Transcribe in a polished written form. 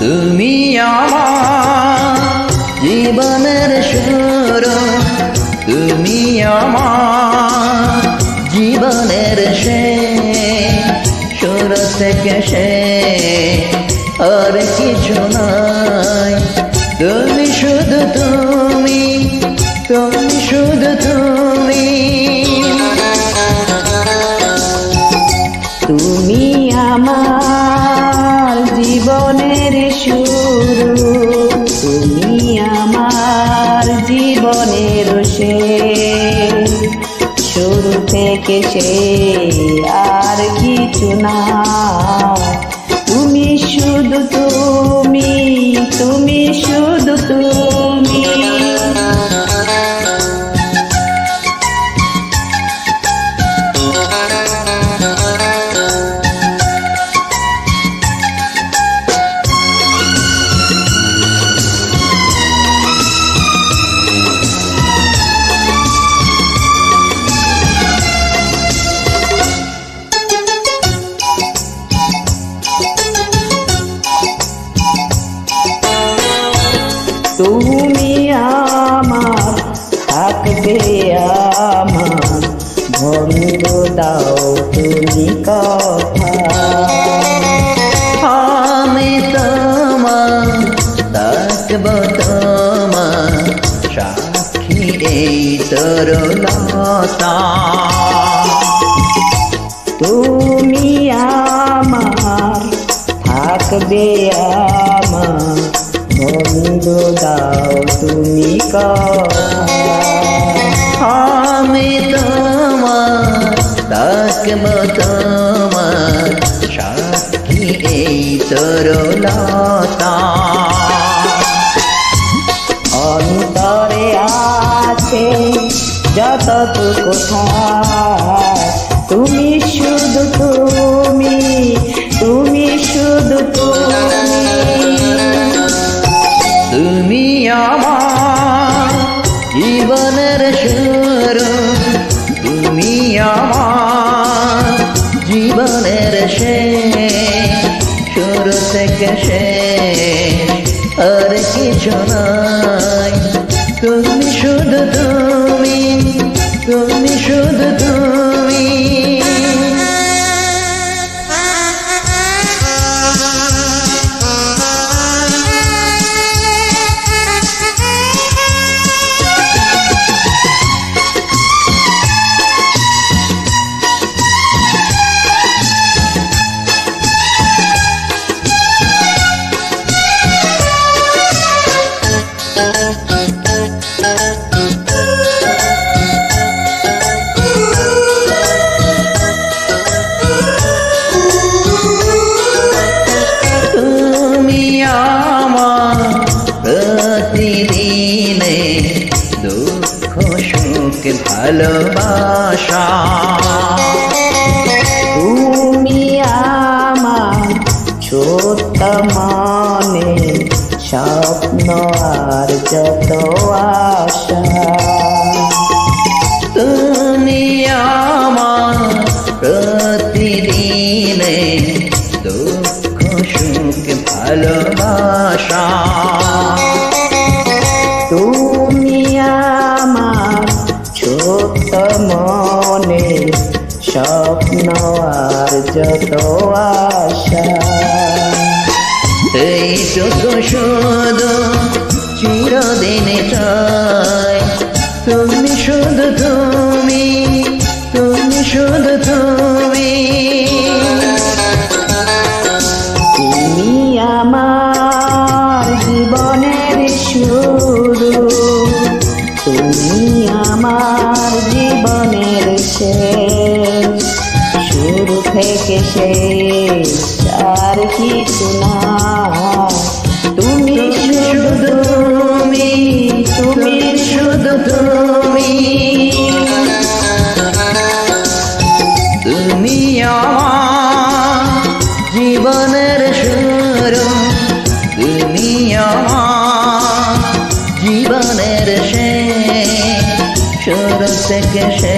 তুমি আমার জীবনের শুরু, তুমি আমার জীবনের শেষ, শুরু থেকে শেষ আর কিছু নাই। তুমি শুধু তুমি, তুমি শুধু তুমি। তুমি আমার জীবনের শুরু, তুমি আমার জীবনের শেষ, শুরু থেকে শেষ আর কিছু না। তুমি শুধু তুমি, তুমি শুধু তুমি। তুমি আমার থাকবে আমার, বন্ধ দাও তুমি কথা। আমি তোমার থাকব, তোমার সাক্ষী এই তরুলতা। তুমি আমার থাকবে আমার, বন্ধ দাও তুমি কথা। আমি তোমার থাকব, তোমার সাক্ষী এই তরুলতা। অন্তরে আছে যতটুকু কোথায়, তুমি শুধু তুমি, তুমি শুধু তুমি। তুমি আমার জীবনের শুরু, তুমি আমার জীবনের শেষ, শুরু থেকে শেষ আর কিছু নাই। তুমি শুধু তুমি, তুমি শুধু তুমি। প্রতিদিনে দুঃখ সুখ ভালোবাসা, তুমি আমার ছোট্ট মনে স্বপ্ন আর যত আশা। তুমি আমার প্রতিদিনে দুঃখ সুখ ভালোবাসা। তুমি আমার ছোট্ট মনে স্বপ্ন আর যত আশা। এইটুকু শুধু চিরদিন চাই, তুমি শুধু তুমি, তুমি শুধু তুমি। তুমি আমার জীবনের শুরু, তুমি আমার জীবনের শেষ, শুরু থেকে শেষ আর কিছু না। তুমি শুধু তুমি, তুমি শুধু তুমি। তুমি আমার জীবনের শুরু, তুমি আমার জীবনের শেষ, শুরু থেকে শেষ